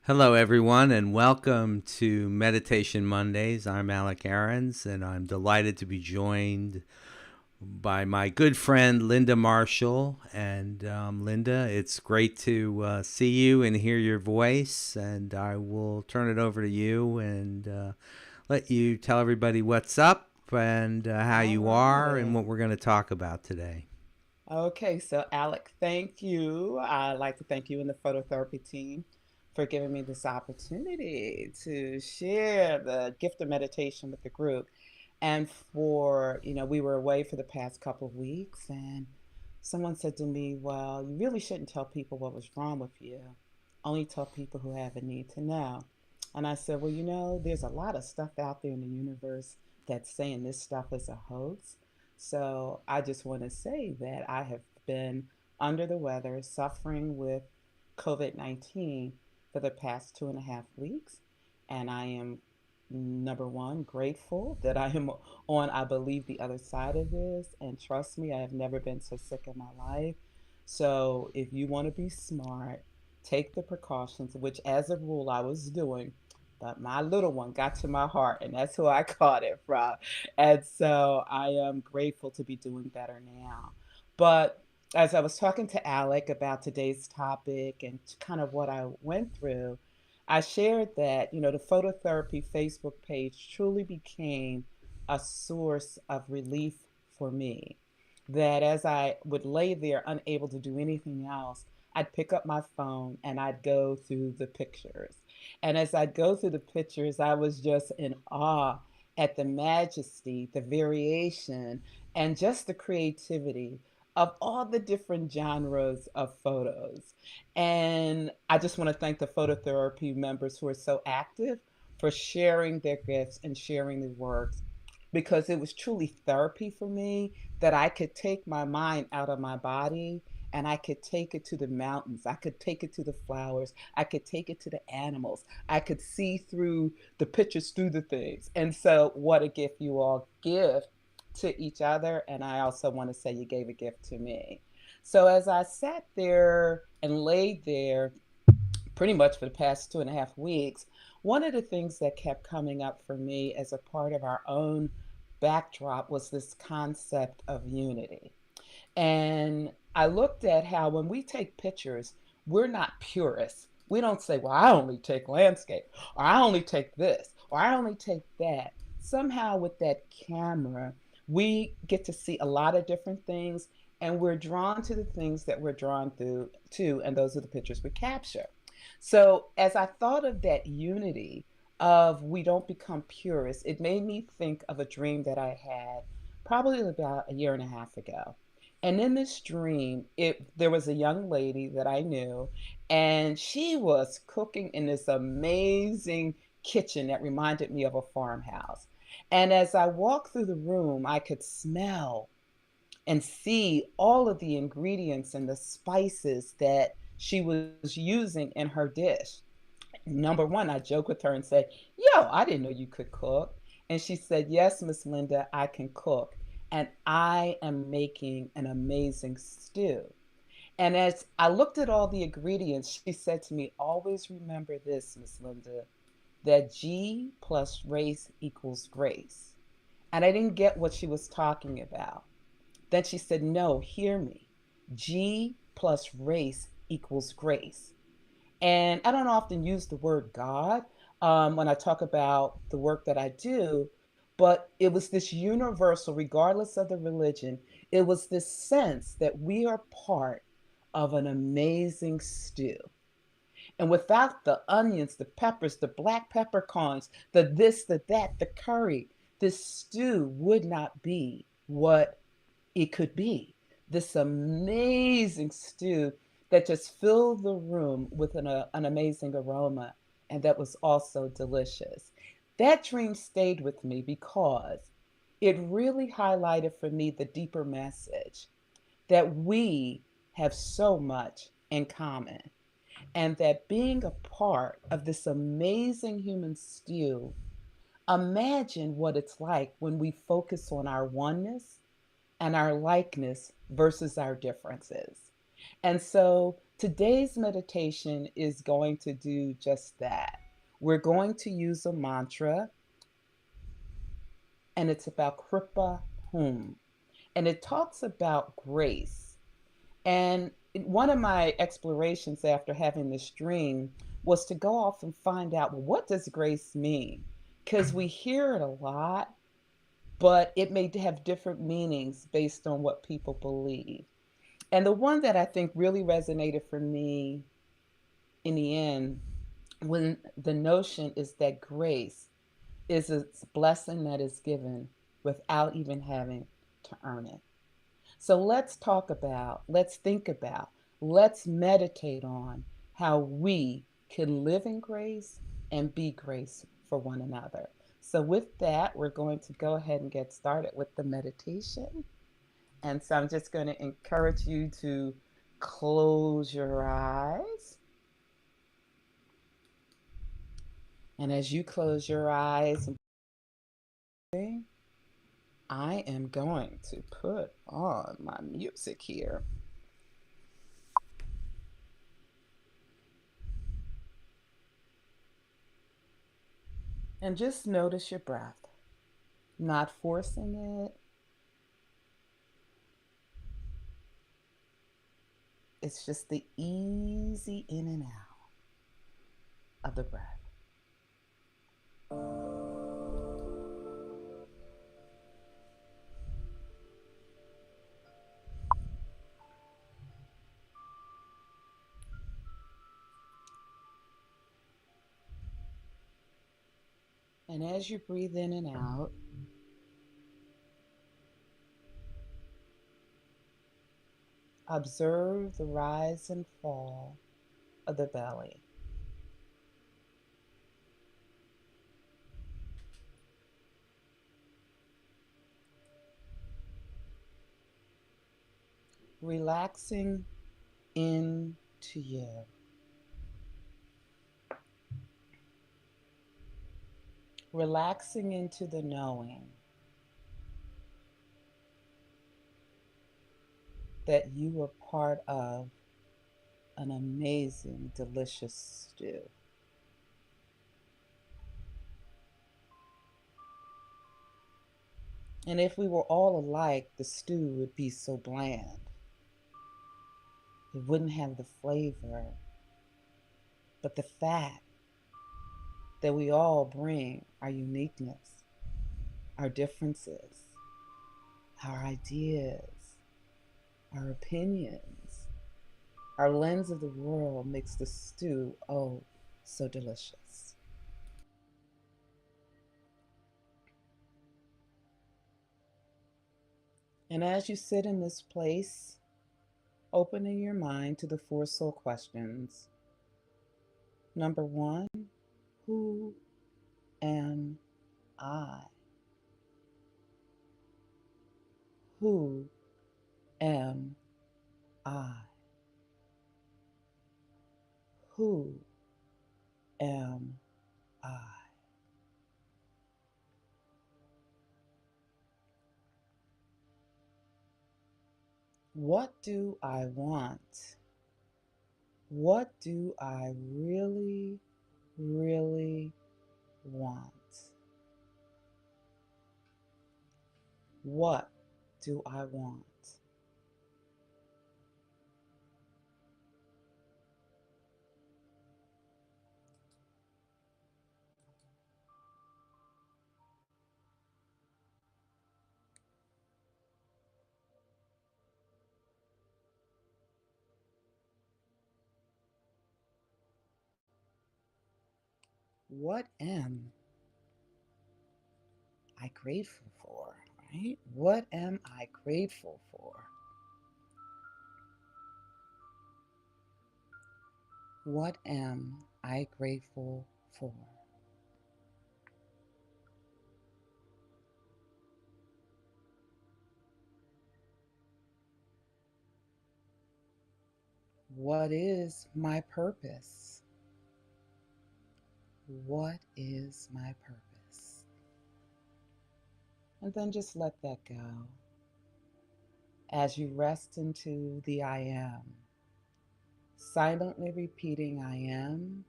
Hello, everyone, and welcome to Meditation Mondays. I'm Alec Ahrens, and I'm delighted to be joined by my good friend Linda Marshall. And Linda, it's great to see you and hear your voice. And I will turn it over to you and let you tell everybody what's up and how All you are and right. what we're going to talk about today. Okay, so Alec, thank you. I'd like to thank you and the phototherapy team for giving me this opportunity to share the gift of meditation with the group. And we were away for the past couple of weeks, and someone said to me, well, you really shouldn't tell people what was wrong with you. Only tell people who have a need to know. And I said, well, there's a lot of stuff out there in the universe that's saying this stuff is a hoax. So I just want to say that I have been under the weather, suffering with COVID-19 for the past 2.5 weeks. And I am, number one, grateful that I am on, I believe, the other side of this. And trust me, I have never been so sick in my life. So if you want to be smart, take the precautions, which as a rule I was doing. But my little one got to my heart, and that's who I caught it from. And so I am grateful to be doing better now. But as I was talking to Alec about today's topic and kind of what I went through, I shared that, the phototherapy Facebook page truly became a source of relief for me. That as I would lay there unable to do anything else, I'd pick up my phone and I'd go through the pictures. And as I'd go through the pictures, I was just in awe at the majesty, the variation, and just the creativity of all the different genres of photos. And I just want to thank the phototherapy members who are so active for sharing their gifts and sharing their works because it was truly therapy for me that I could take my mind out of my body and I could take it to the mountains. I could take it to the flowers. I could take it to the animals. I could see through the pictures, through the things. And so, what a gift you all give to each other. And I also want to say you gave a gift to me. So, as I sat there and laid there pretty much for the past 2.5 weeks, one of the things that kept coming up for me as a part of our own backdrop was this concept of unity. And I looked at how when we take pictures, we're not purists. We don't say, well, I only take landscape, or I only take this, or I only take that. Somehow, with that camera, we get to see a lot of different things, and we're drawn to the things that we're drawn to, and those are the pictures we capture. So, as I thought of that unity of we don't become purists, it made me think of a dream that I had probably about a year and a half ago. And in this dream, there was a young lady that I knew, and she was cooking in this amazing kitchen that reminded me of a farmhouse. And as I walked through the room, I could smell and see all of the ingredients and the spices that she was using in her dish. Number one, I joked with her and said, yo, I didn't know you could cook. And she said, yes, Miss Linda, I can cook. And I am making an amazing stew. And as I looked at all the ingredients, she said to me, always remember this, Miss Linda, that G plus race equals grace. And I didn't get what she was talking about. Then she said, no, hear me. G plus race equals grace. And I don't often use the word God when I talk about the work that I do, but it was this universal, regardless of the religion, it was this sense that we are part of an amazing stew. And without the onions, the peppers, the black peppercorns, the this, the that, the curry, this stew would not be what it could be. This amazing stew that just filled the room with an amazing aroma and that was also delicious. That dream stayed with me because it really highlighted for me the deeper message that we have so much in common and that being a part of this amazing human stew, imagine what it's like when we focus on our oneness and our likeness versus our differences. And so Today's meditation is going to do just that. We're going to use a mantra, and it's about Kripa Hum. And it talks about grace. And one of my explorations after having this dream was to go off and find out, well, what does grace mean? Because we hear it a lot, but it may have different meanings based on what people believe. And the one that I think really resonated for me in the end, when the notion is that grace is a blessing that is given without even having to earn it. So let's think about, let's meditate on how we can live in grace and be grace for one another. So, with that, we're going to go ahead and get started with the meditation. And so, I'm just going to encourage you to close your eyes. And as you close your eyes, I am going to put on my music here. And just notice your breath, not forcing it. It's just the easy in and out of the breath. And as you breathe in and out, observe the rise and fall of the belly. Relaxing into you. Relaxing into the knowing that you are part of an amazing, delicious stew. And if we were all alike, the stew would be so bland. It wouldn't have the flavor. But the fact that we all bring our uniqueness, our differences, our ideas, our opinions, our lens of the world makes the stew, oh, so delicious. And as you sit in this place, opening your mind to the four soul questions. Number one, who am I? Who am I? Who am I? What do I want? What do I really, really want? What do I want? What am I grateful for, right? What am I grateful for? What am I grateful for? What is my purpose? What is my purpose? And then just let that go as you rest into the I am, silently repeating I am,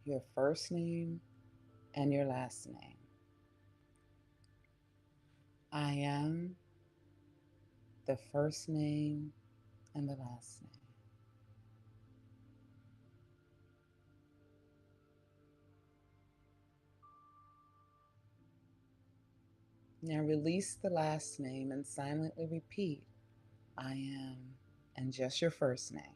your first name and your last name. I am the first name and the last name. Now release the last name and silently repeat I am and just your first name.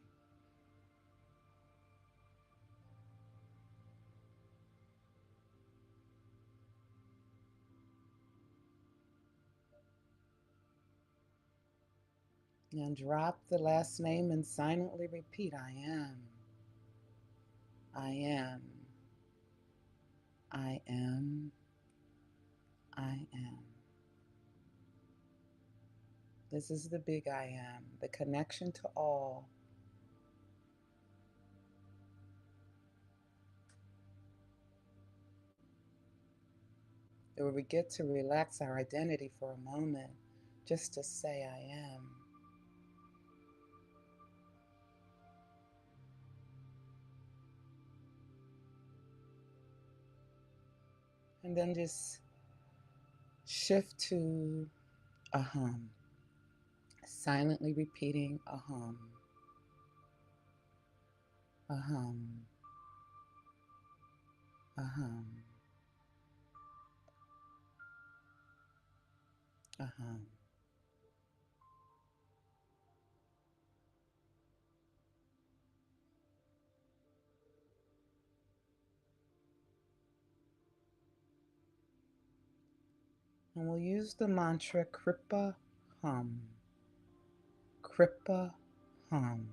Now drop the last name and silently repeat I am. I am. I am. I am. This is the big I am, the connection to all. Where we get to relax our identity for a moment just to say I am. And then just shift to a hum, silently repeating a hum, a hum, a hum, a hum. And we'll use the mantra Kripa Hum, Kripa Hum.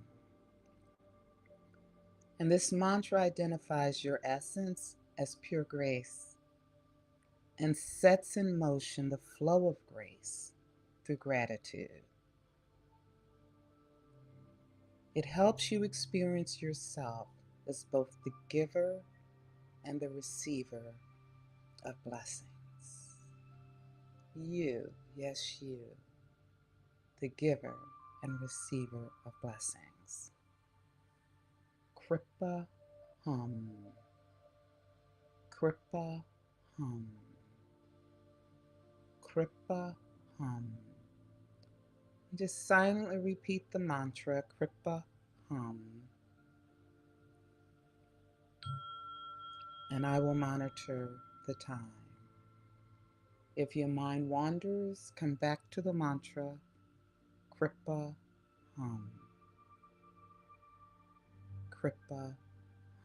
And this mantra identifies your essence as pure grace and sets in motion the flow of grace through gratitude. It helps you experience yourself as both the giver and the receiver of blessings. You, yes, you, the giver and receiver of blessings. Kripa Hum, Kripa Hum, Kripa Hum. Just silently repeat the mantra Kripa Hum, and I will monitor the time. If your mind wanders, come back to the mantra Kripa Hum, Kripa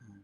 Hum.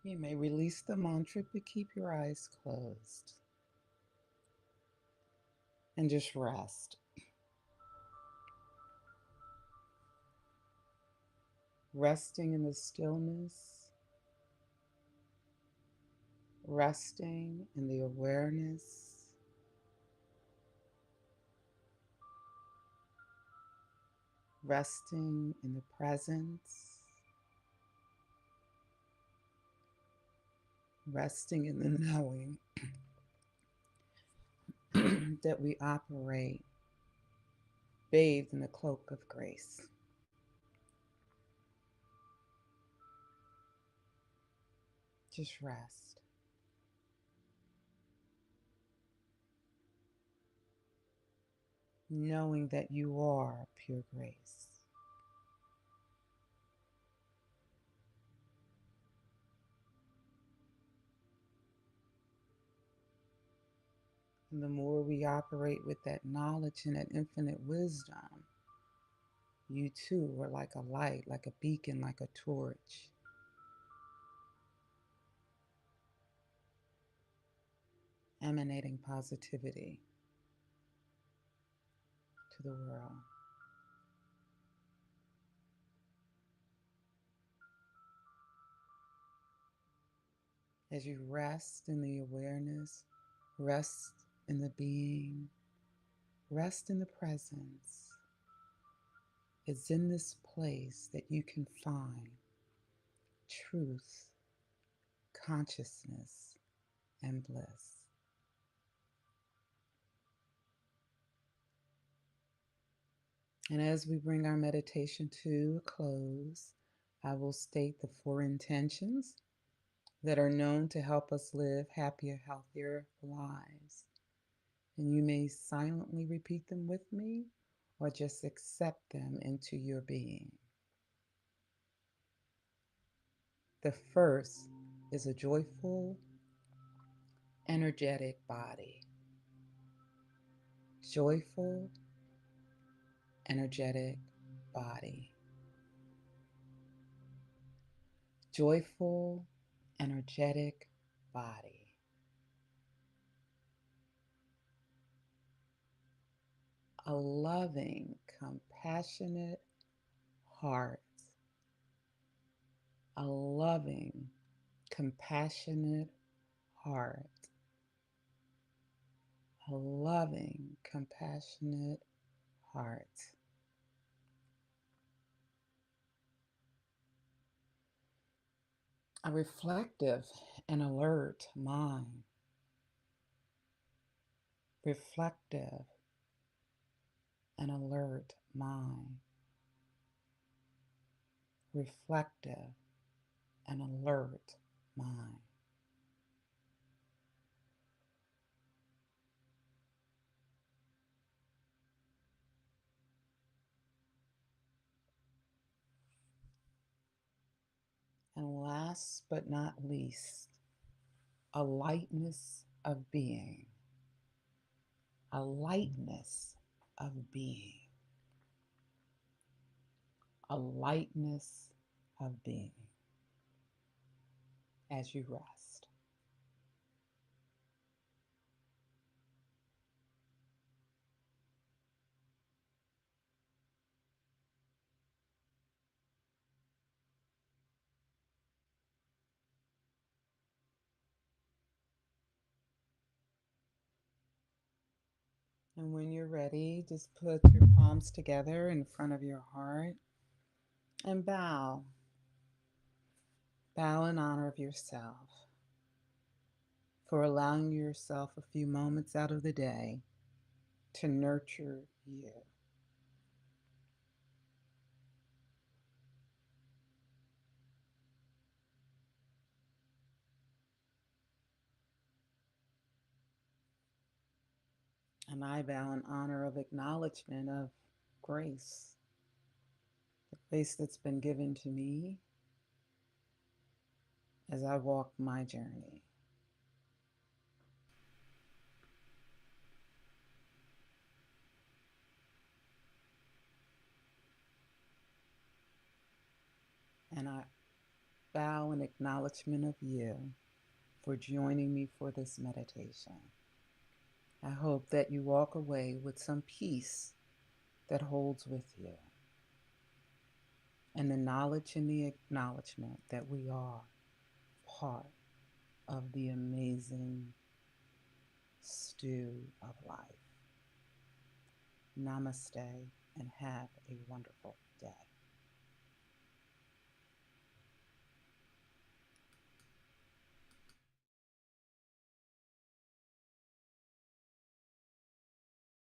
You may release the mantra, but keep your eyes closed and just rest. Resting in the stillness, resting in the awareness, resting in the presence, resting in the knowing that we operate bathed in the cloak of grace. Just rest. Knowing that you are pure grace. And the more we operate with that knowledge and that infinite wisdom, you too are like a light, like a beacon, like a torch. Emanating positivity to the world. As you rest in the awareness, rest in the being, rest in the presence, it's in this place that you can find truth, consciousness, and bliss. And as we bring our meditation to a close, I will state the 4 intentions that are known to help us live happier, healthier lives. And you may silently repeat them with me or just accept them into your being. The first is a joyful, energetic body. Joyful, energetic body. Joyful, energetic body. A loving, compassionate heart. A loving, compassionate heart. A loving, compassionate heart. A reflective and alert mind. Reflective and alert mind. Reflective and alert mind. And last but not least, a lightness of being. A lightness of being. A lightness of being as you rest. And when you're ready, just put your palms together in front of your heart and bow. Bow in honor of yourself for allowing yourself a few moments out of the day to nurture you. And I bow in honor of acknowledgement of grace, the grace that's been given to me as I walk my journey. And bow in acknowledgement of you for joining me for this meditation. I hope that you walk away with some peace that holds with you, and the knowledge and the acknowledgement that we are part of the amazing stew of life. Namaste and have a wonderful day.